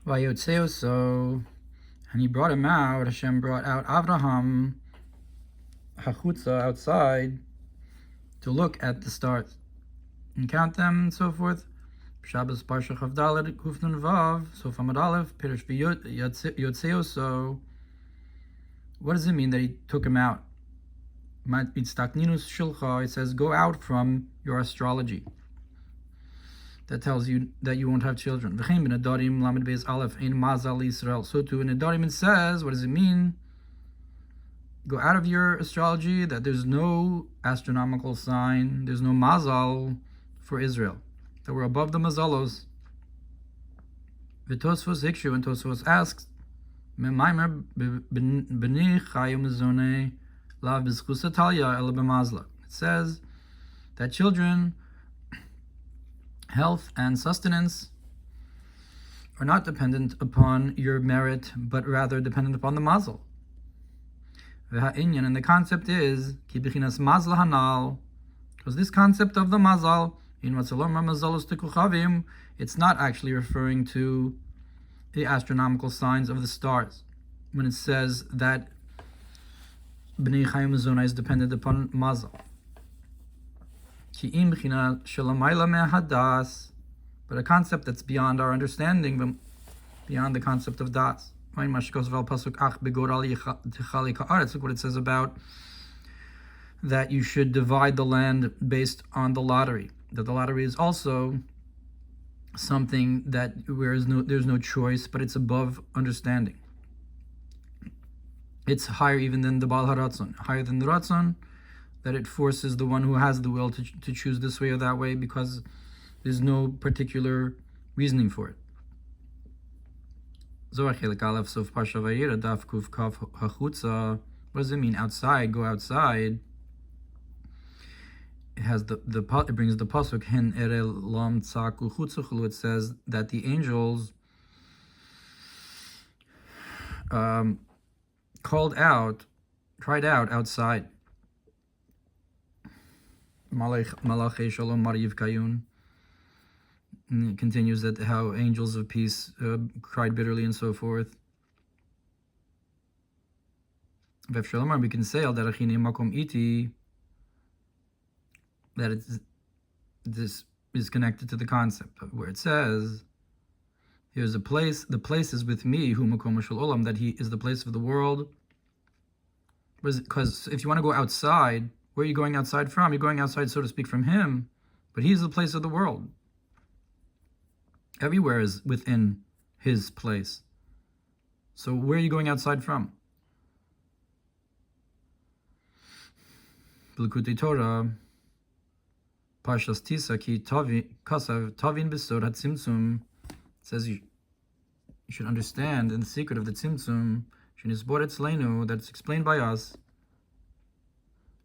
ויוצא אותו, and he brought him out. Hashem brought out Avraham, החוצה, outside, to look at the stars and count them and so forth. Shabbos Parsha Chavdalet Kufnun Vav, Sof Amud Aleph, Pirish Viוצא אותו. What does it mean that he took him out? It says, go out from your astrology. That tells you that you won't have children. So too in Nedarim it says, what does it mean? Go out of your astrology, that there's no astronomical sign, there's no mazal for Israel, that we're above the mazalos. V'Tosfos Hikshu, and Tosfos asks, it says that children, health and sustenance are not dependent upon your merit, but rather dependent upon the mazal. And the concept is because this concept of the mazal, it's not actually referring to the astronomical signs of the stars when it says that Bnei Chayim Zona is dependent upon mazal. But a concept that's beyond our understanding, beyond the concept of das. Look what it says about that you should divide the land based on the lottery. That the lottery is also something that there's no choice, but it's above understanding. It's higher even than the Baal HaRatzon, higher than the Ratzon, that it forces the one who has the will to choose this way or that way because there's no particular reasoning for it. What does it mean? Outside, go outside. It has it brings the pasuk hen erel lam tzaku chutzachulu. It says that the angels cried out outside. Malachei shalom mariv kayun. And it continues that how angels of peace cried bitterly and so forth. We can say al derechine makom iti, that this is connected to the concept of where it says, here's a place, the place is with me, hu מקומו של עולם, that he is the place of the world. Because if you want to go outside, where are you going outside from? You're going outside, so to speak, from him, but he's the place of the world. Everywhere is within his place. So where are you going outside from? B'likutei Torah, Parshas Tisa, ki kasav tavin b'sod hatzimtzum, says you should understand in the secret of the tzimtzum, shenisbor etzleinu, that's explained by us,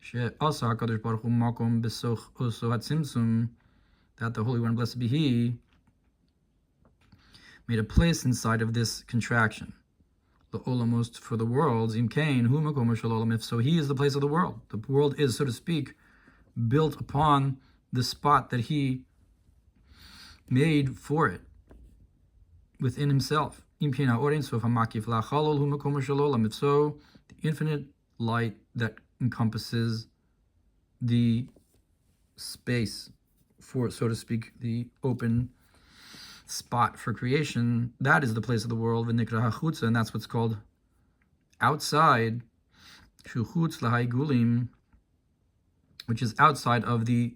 she'asa HaKadosh Baruch Hu makom b'soch oso hatzimtzum, that the Holy One, blessed be He, made a place inside of this contraction. The olamost for the worlds, imkain hu מקומו של עולם. If so, he is the place of the world. The world is, so to speak, built upon the spot that he made for it within himself. Imkain ha'orein sof ha'makif la'chalol hu מקומו של עולם. If so, the infinite light that encompasses the space for, so to speak, the open spot for creation, that is the place of the world, v'nikra hachutza, and that's what's called outside, shuchutz lahai gulim, which is outside of the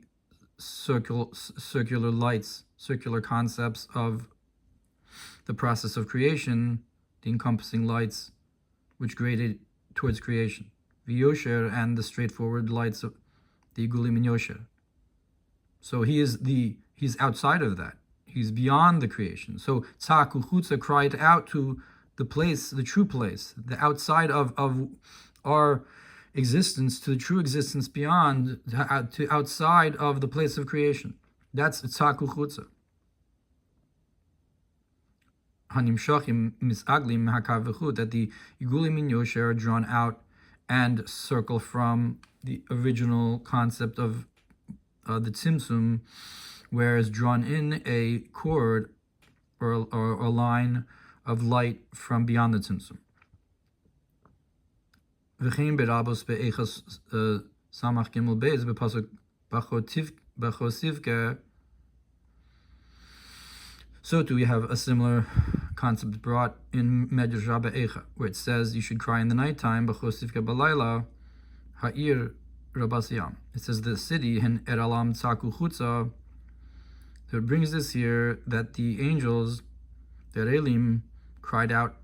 circular lights, circular concepts of the process of creation, the encompassing lights which graded towards creation, v'yosher, and the straightforward lights of the gulim and yosher. So he's outside of that. He's beyond the creation. So Tzaku Chutza cried out to the place, the true place, the outside of our existence, to the true existence beyond, to outside of the place of creation. That's Tzaku Chutza. Hanimshachim misaglim hakav v'chut, that the Igulim and Yosher are drawn out and circle from the original concept of the Tzimtzum, where is drawn in a cord or a line of light from beyond the tzimtzum. V'chein berabos be'echas samach gimel beis b'pasuk b'chosivke. So too we have a similar concept brought in Medrash Rabba Echa, where it says you should cry in the nighttime, b'chosivke b'layla ha'ir rabasiyam. It says the city, hen eralam tzaku chutza. So it brings this here that the angels, the Elim, called out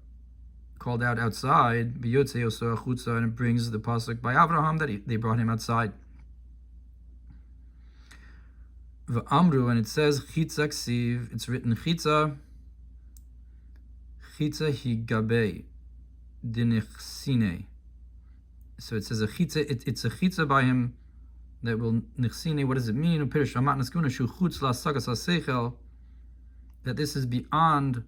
outside, Viotze, Oto, Achutza, and it brings the pasuk by Abraham that they brought him outside. V'amru, and it says chitza ksiv, it's written chitza higabe dinichsine. So it says a chitza, it's a chitza by him that will nichsine. What does it mean? That this is beyond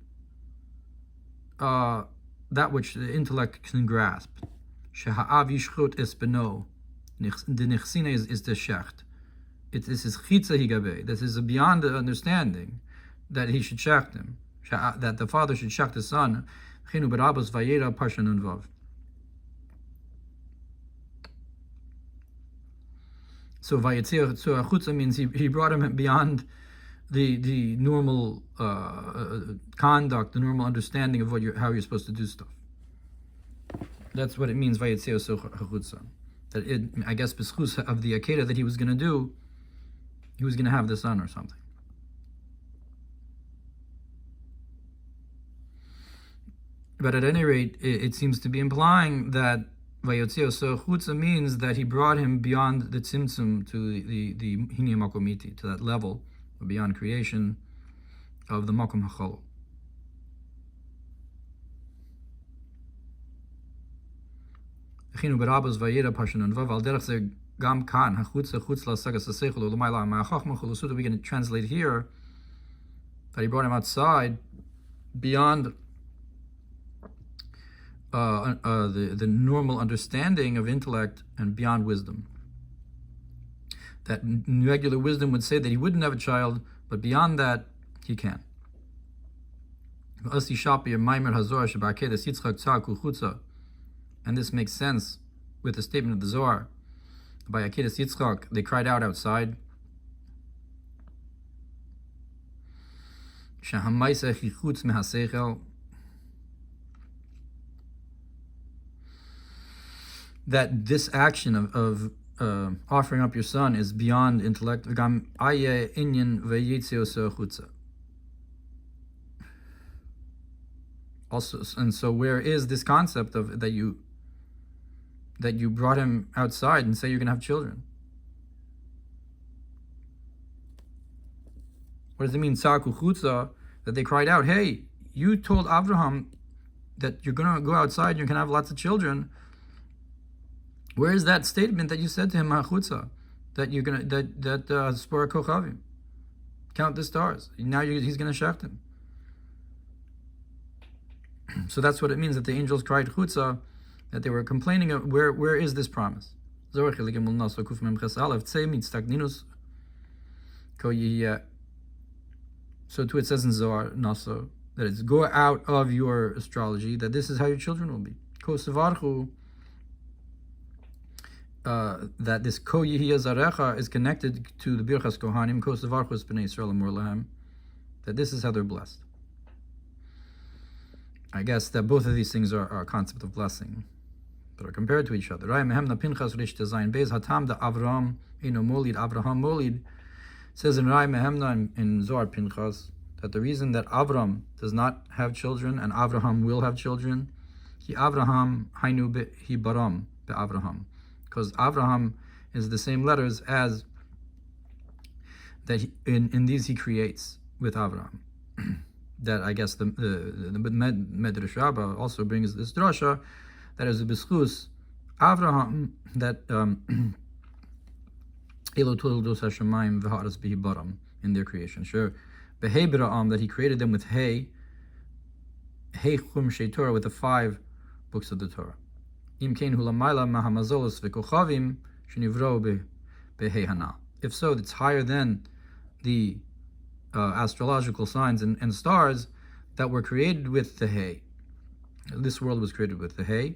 that which the intellect can grasp. Sheha'av yishchot es beno. The nichsine is the shecht. This is chitza higabe. This is beyond the understanding that he should shecht him. That the father should shecht his son. Chinu berabos vayera parsha nun vav. So Vayetze so Achutza means he brought him beyond the normal conduct, the normal understanding of how you're supposed to do stuff. That's what it means Vayetze so Achutza. That I guess b'schus of the akeda that he was going to do, he was going to have the son or something. But at any rate, it seems to be implying that Vayotze so Chutza means that he brought him beyond the tzimtzum to the hini makomiti, to that level beyond creation of the Makam HaChalal. Chinu berabos vayera pashanon vav al derech ze gam kan hachutza chutz lasagas asechol ulamayla ma'achachma cholusuda. We can translate here that he brought him outside beyond the normal understanding of intellect and beyond wisdom. That regular wisdom would say that he wouldn't have a child, but beyond that, he can. And this makes sense with the statement of the Zohar. By Akedas Yitzchak, they cried out outside. That this action of offering up your son is beyond intellect. Also, and so where is this concept of that you brought him outside and say you're going to have children? What does it mean, Tzaku Chutza, that they cried out, hey, you told Abraham that you're going to go outside, you're going to have lots of children. Where is that statement that you said to him, Chutza, that you're going to, that Spora Kochavim, count the stars. Now he's going to shecht him. So that's what it means that the angels cried Chutza, that they were complaining of where is this promise? So too it says in Zohar Naso that it's go out of your astrology, that this is how your children will be. That this Ko Yehiyah Zarecha is connected to the Birchas Kohanim, Ko Savarchus B'nai Yisrael Amor Lahem, that this is how they're blessed. I guess that both of these things are a concept of blessing, but are compared to each other. Avraham says in Rai Mehemna in Zohar Pinchas that the reason that Avram does not have children and Avraham will have children, he Avraham Hainu he Baram be Avraham, because Avraham is the same letters as that in these he creates with Avraham. That I guess the Medrash Rabbah also brings this drasha that is a bischus Avraham that Elo Toldos Hashemayim v'Haaretz bihi baram in their creation. Sure, behei b'ra'am, that he created them with hei chum shei Torah, with the 5 books of the Torah. Im kein hulamayla mahamazolos v'kochavim shenivro behei hana. If so, it's higher than the astrological signs and stars that were created with the hay. This world was created with the hay.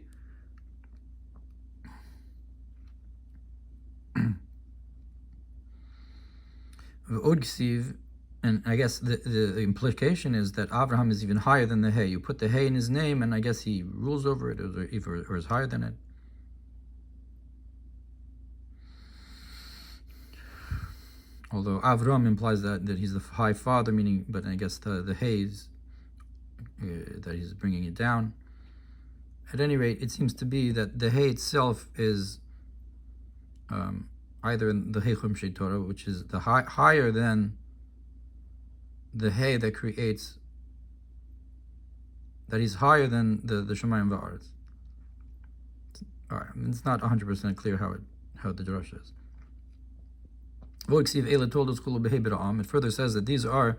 And I guess the implication is that Abraham is even higher than the hay. You put the hay in his name, and I guess he rules over it, or is higher than it. Although Avram implies that he's the high father, meaning, but I guess the hay is that he's bringing it down. At any rate, it seems to be that the hay itself is either in the Heichum Shei Torah, which is the higher than the hay that creates, that he's higher than the Shemayim Va'aretz. All right, it's not 100% clear how the drush is. It further says that these are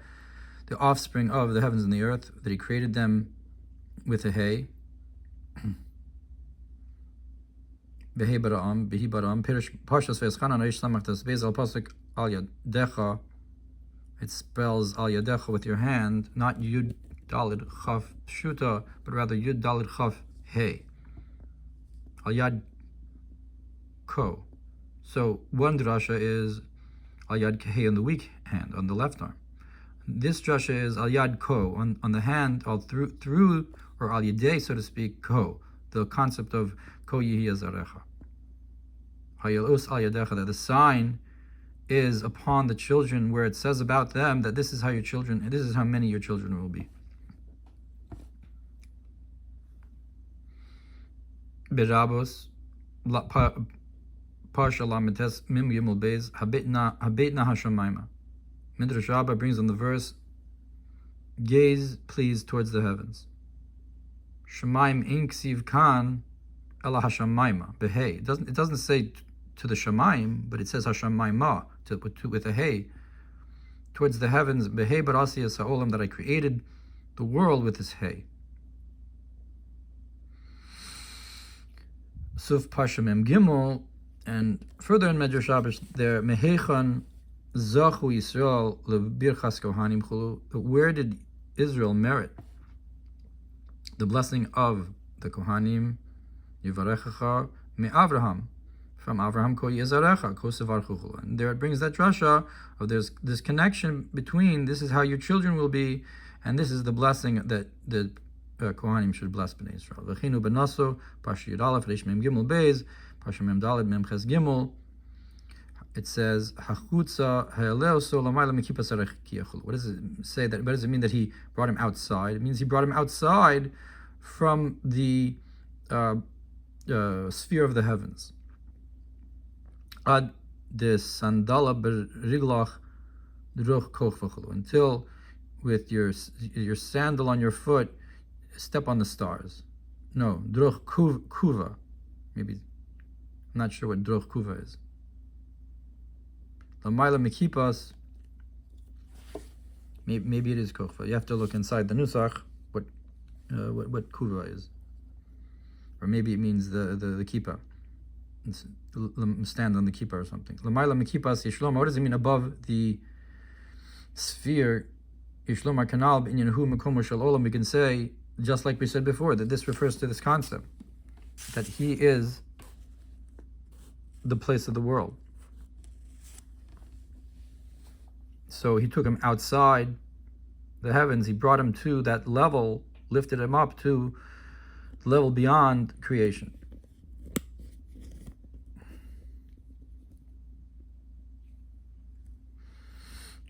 the offspring of the heavens and the earth, that he created them with a hay. It spells al yadecha with your hand, not yud dalid chaf shuta, but rather yud dalid chaf hey. Al yad ko. So one drasha is al yad kehei on the weak hand, on the left arm. This drasha is al yad ko, on the hand, all through or al yadei, so to speak, ko, the concept of ko yihi azarecha. Hayalus al yadecha, that the sign is upon the children, where it says about them that this is how your children, and this is how many your children will be. Berabos, Parsha Lamites Mim Gimel Beis Habetna Hashamayma. Midrash Rabbah brings on the verse, gaze please towards the heavens. Shemaim inksiv kan ela hashamayma behei. It doesn't say to the Shemaim, but it says hashamayma with a hay, towards the heavens. Behei barasi es ha'olam, that I created the world with this hay. Suf Parsha Mem Gimel, and further in Medrash Rabbah there, Mehechan Zachu Yisrael lebirchas kohanim chulu. Where did Israel merit the blessing of the kohanim? Yivarechacha me Avraham, from Avraham ko yezarecha ko sevarchuchu. And there it brings that drasha of there's this connection between this is how your children will be, and this is the blessing that the kohanim should bless bnei Israel. V'chinu benaso Parsha Yud Aleph Reish Mem Gimel Beis Parsha Mem Daled Mem Ches Gimel. It says Hachutza Ha'eleo So Lamayla Mekipa Sarech Kiyachul. What does it say? What does it mean that he brought him outside? It means he brought him outside from the sphere of the heavens. Ad de sandala beriglach druch koch v'chulu, until with your sandal on your foot, step on the stars. No, druch kuva. Maybe, I'm not sure what druch kuva is. Lamayla mekipas. Maybe it is kochva. You have to look inside the nusach what kuva is, or maybe it means the kippah. Stand on the kippah or something. Lamayla mekipas yishloma. What does it mean above the sphere? Yishloma kanal b'inyahu מקומו של עולם. We can say, just like we said before, that this refers to this concept that he is the place of the world. So he took him outside the heavens. He brought him to that level, lifted him up to the level beyond creation.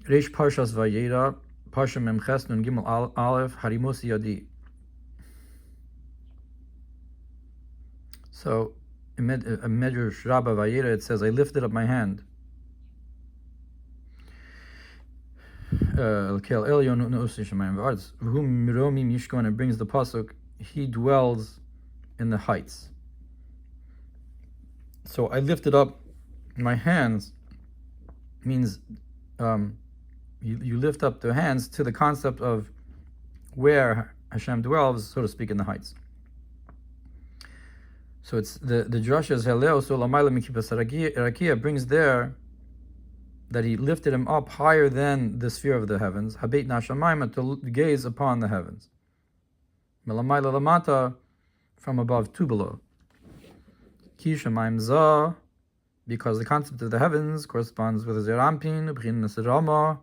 Reish Parshas Vayera, Parsha Mem Ches Nun Gimel Aleph Harimus Yadi. So in Medrash Rabbah Vayera it says, I lifted up my hand. And it brings the pasuk, he dwells in the heights. So I lifted up my hands means you lift up the hands to the concept of where Hashem dwells, so to speak, in the heights. So it's the drasha is Haleo, so Lamayla Mikipas Rakia brings there that he lifted him up higher than the sphere of the heavens, habeit nashamayim, to gaze upon the heavens. Melamayla lamata, from above to below. Ki shamayim za, because the concept of the heavens corresponds with zerampin, b'chinas rama,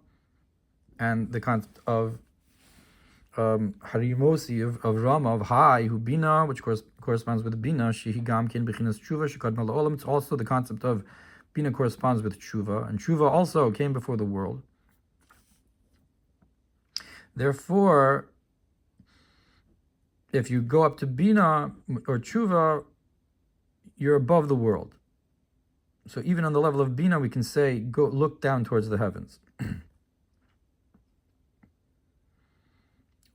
and the concept of harimosi, of rama, of high, hu bina, which corresponds with bina, shehi gamkin b'chinas tshuva, shekadma la'olam. It's also the concept of bina corresponds with tshuva, and tshuva also came before the world. Therefore, if you go up to bina or tshuva, you're above the world. So even on the level of bina, we can say, go look down towards the heavens.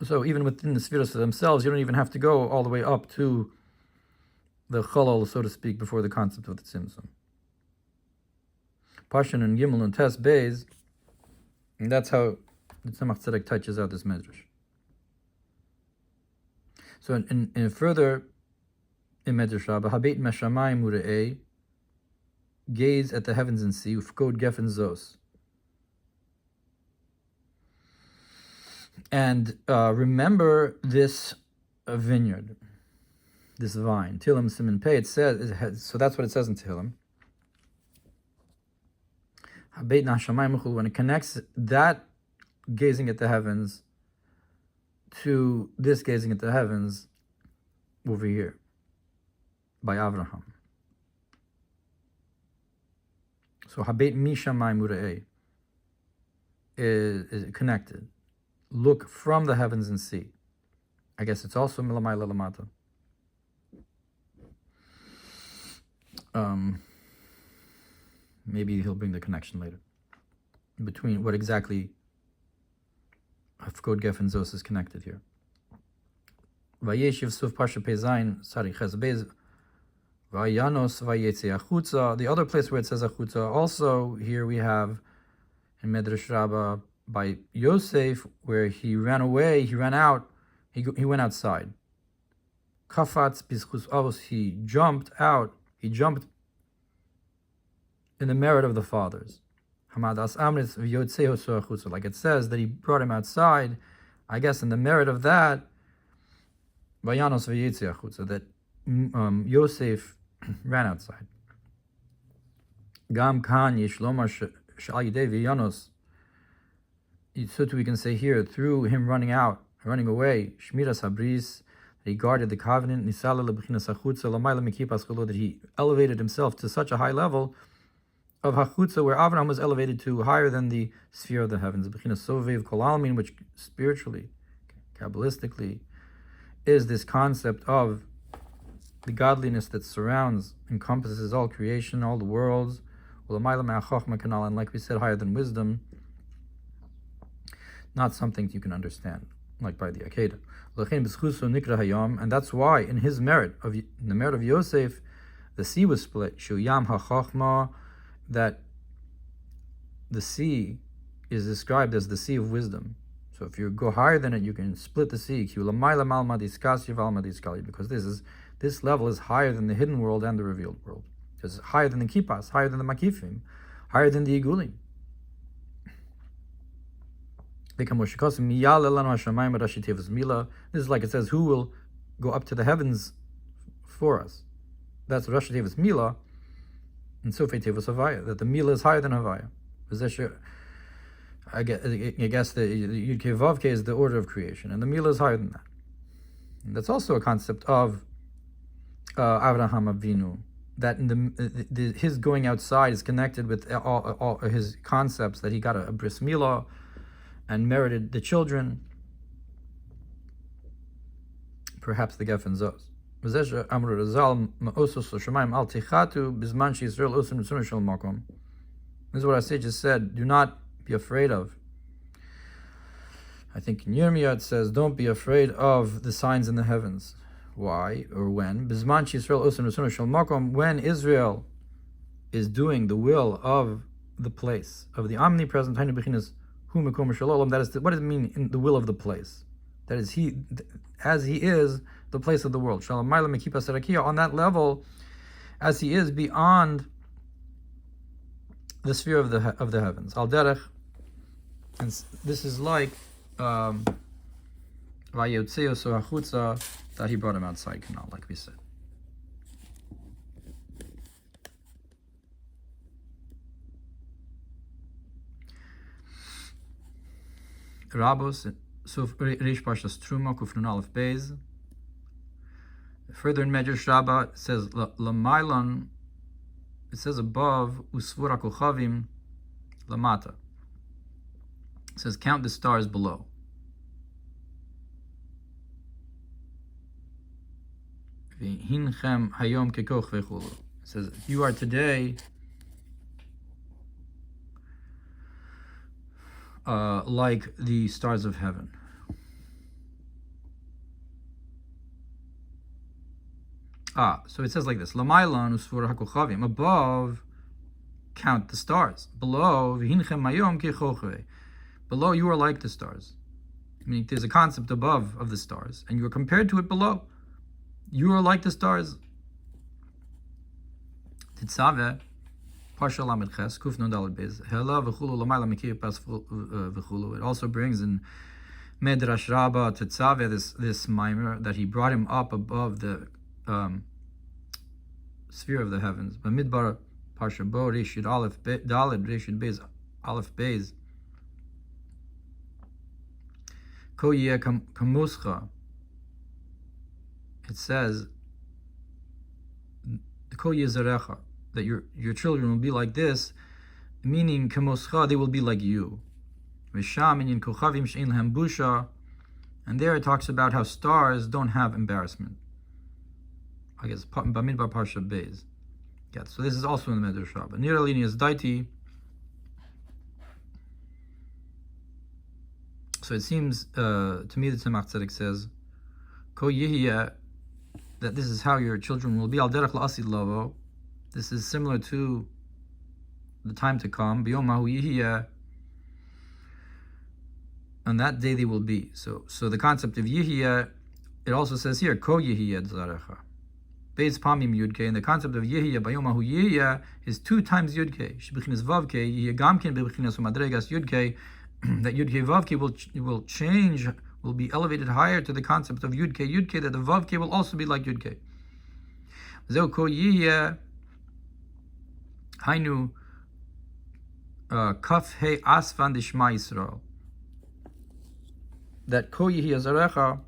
So even within the spheres themselves, you don't even have to go all the way up to the halal, so to speak, before the concept of the tzimtzum. Pashan and Gimel and Tes Beis, and that's how the Tzemach Tzedek touches out this medrash. So in further, in Medrash Rabbah, Habeit Meshamayim Ure'ei, gaze at the heavens and see, Ufkod Geffen Zos. And remember this vineyard, this vine, Tilim Siman Pei. It says, so that's what it says in Tilim. When it connects that gazing at the heavens to this gazing at the heavens over here by Avraham. So Habeit Mishamayim Ure'ei is connected. Look from the heavens and see. I guess it's also Milamai Lalamata. Maybe he'll bring the connection later between what exactly Hafkod Geffen Zos is connected here. Vayeshiv Suf Pasha Pezain Sari Chesbez Vayanos Vayetze Achutza. The other place where it says Achutza, also here we have in Medrash Rabbah by Yosef, where he ran away, he ran out, he went outside. Kafatz Bizchus Avos, he jumped out, he jumped in the merit of the fathers. Hamadas Amris Viotze Achutza, like it says that he brought him outside, I guess in the merit of that, Vayanos Vayetze Achutza, that Yosef ran outside. Gam Kan Yishlomar Shal Yidei Vayanos. So too we can say here, through him running away, Shmiras Habris, that he guarded the covenant, Nisala Lebchinas Achutza, Lamayla Mekipas Cholo, that he elevated himself to such a high level of Hachutza, where Avraham was elevated to higher than the sphere of the heavens, Bechinas Sovev Kol Almin, which spiritually, Kabbalistically, is this concept of the godliness that surrounds, encompasses all creation, all the worlds, and like we said, higher than wisdom, not something you can understand, like by the Akedah. And that's why in his merit, in the merit of Yosef, the sea was split. That the sea is described as the sea of wisdom. So if you go higher than it, you can split the sea. Because this level is higher than the hidden world and the revealed world. It's higher than the kippas, higher than the makifim, higher than the igulim. This is like it says, who will go up to the heavens for us? That's Rashi Tevis Mila, and Sofei Tevis Havaya, that the Mila is higher than Havaya. I guess the Yud Kei Vav Kei is the order of creation, and the Mila is higher than that. And that's also a concept of Avraham Avinu, that in his going outside is connected with all his concepts, that he got a bris milah and merited the children, perhaps the Geffen Zos. This is what our sages said, do not be afraid of. I think in Yirmiyah it says, don't be afraid of the signs in the heavens. Why or when? When Israel is doing the will of the place, of the omnipresent, that is, what does it mean in the will of the place? That is, as he is the place of the world. On that level, as he is beyond the sphere of the heavens. Al derech, and this is like Viotza, also Achutza, that he brought him outside canal, like we said. Rabos, so Reish Parshas Truma, Kufnun Aleph Beis. Further in Medrash Rabbah, it says Lamailon. It says above Usvura Kochavim Lamata. It says count the stars below. Hinchem Hayom Kekoch Vechulu. It says you are today like the stars of heaven. So it says like this: Lamailon usvur hakochavim. Above, count the stars. Below, v'hinchem mayom kechochavei. Below, you are like the stars. I mean, there's a concept above of the stars, and you are compared to it below. You are like the stars. Titzaveh, Parsha Lamed Ches, Kuf Nun Daled Beis. Hela v'chulu lamayla mekir pas v'chulu. It also brings in Medrash Rabbah Titzaveh this mimer that he brought him up above the sphere of the heavens. Bamidbar Parsha Bo Reshid Aleph Daled Reshid Beis Aleph Beis. Ko yeh kamuscha. It says Ko yeh zarecha, that your children will be like this, meaning kamoscha, they will be like you. V'sham inyan kochavim she'in lehem busha, and there it talks about how stars don't have embarrassment. I guess Bamidbar Parsha Beis. Yeah, so this is also in the Medrash Rabbah. Niralini is daiti. So it seems to me that Tzemach Tzedek says, Ko yihiyeh, that this is how your children will be. Al derech la'asid lavo. This is similar to the time to come. Biyom mahu yihiyeh. On that day they will be. So the concept of yihiyeh, it also says here, Ko yihiyeh zarecha. Beis pamim yudke, and the concept of yihiyeh bayomahu yihiyeh is 2 times yudke. Shebechinas vavke yihiyeh gamkin bebechinas umadregas yudke. That yudke vavke will change, will be elevated higher to the concept of yudke yudke. That the vavke will also be like yudke. Zeu ko yihiyeh hainu kaf he asfan dishma Yisrael. That ko yihiyeh zarecha,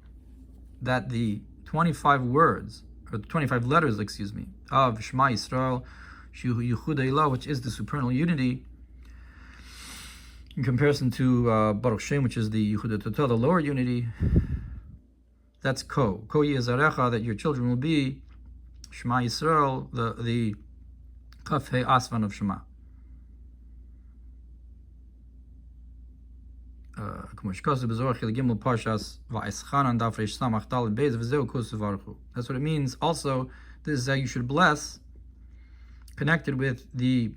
that the 25 words, or the 25 letters, of Shema Yisrael, Yichud Eilah, which is the supernal unity, in comparison to Baruch Shem, which is the Yichud Toto, the lower unity. That's Ko Yezarecha, that your children will be Shema Yisrael, the Kaf He Asvan of Shema. That's what it means. Also, this is how you should bless, connected with the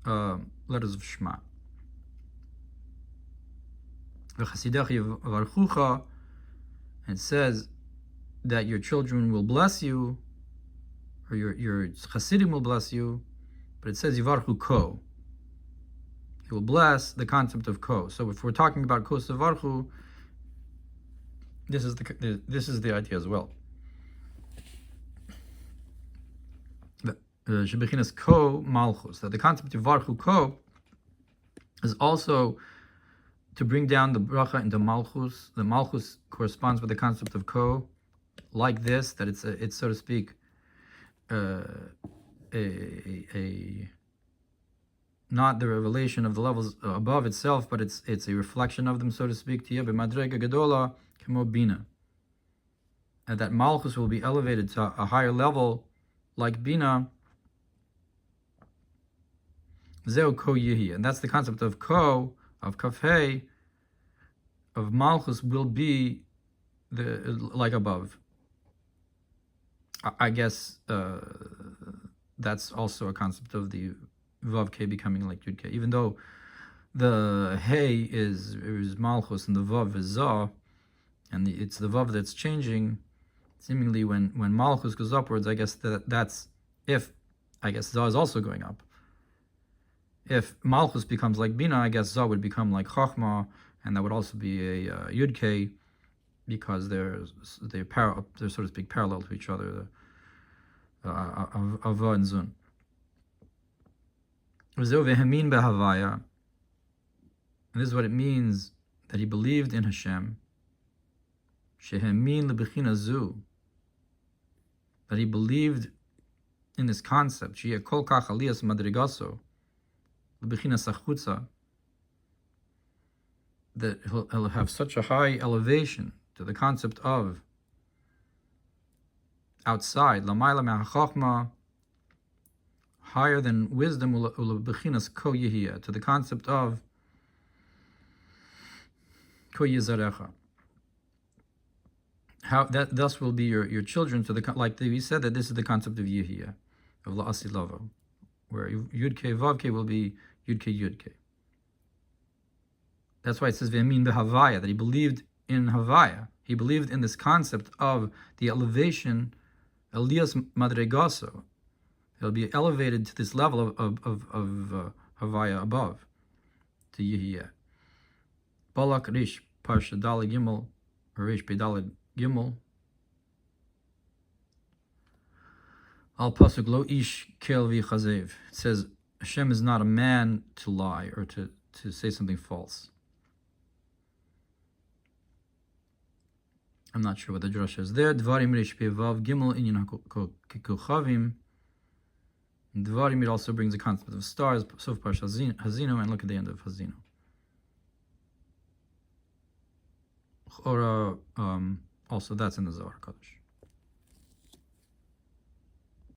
letters of Shema. It says that your children will bless you, or your Chasidim will bless you, but it says Yivarchu Ko. He will bless, the concept of Ko. So if we're talking about Ko Savarchu, this is the idea as well. Shebechinas Ko Malchus, that the concept of Varchu Ko is also to bring down the bracha into Malchus. The Malchus corresponds with the concept of Ko, like this, that it's so to speak, not the revelation of the levels above itself, but it's a reflection of them, so to speak. Tiyeh b'madrega gadola kemo bina. And that Malchus will be elevated to a higher level, like Bina. Zeu ko yihi, and that's the concept of Ko, of Kafei, of Malchus will be like above. I guess that's also a concept of the Vav K becoming like Yud K, even though the Hey is Malchus and the Vav is Zah, and it's the Vav that's changing. Seemingly, when Malchus goes upwards, I guess that's if, I guess Zah is also going up. If Malchus becomes like Bina, I guess Zah would become like Chachma, and that would also be a Yud-K, because they're so to speak parallel to each other, Ava and Zun. And this is what it means that he believed in Hashem. Shehemin lebechina zu, that he believed in this concept. Sheyeh kol kach aliyas madrigaso lebechina sachutza, that he'll have such a high elevation to the concept of outside, lamayla me'achachma, higher than wisdom, ulebechinas ko yehiyah, to the concept of ko yizarecha. How that thus will be your children, to the, like we said, that this is the concept of yehiyah, of la'asi lavo, where yud ke vav ke will be yud ke. That's why it says ve'amin behavaya, that he believed in havaya. He believed in this concept of the elevation, Elias madregaso. He'll be elevated to this level of havaya above, to yehiyah. Balak rish parsha daled gimel, or rish pedaled gimel. Al pasuk lo ish kel v'chazev. It says Hashem is not a man to lie or to say something false. I'm not sure what the drasha is there. Dvarim rish pevav gimel inyan kukochavim. Dvarim, it also brings the concept of stars. Sof parsha hazino, and look at the end of hazino. Or also that's in the Zohar Kodesh.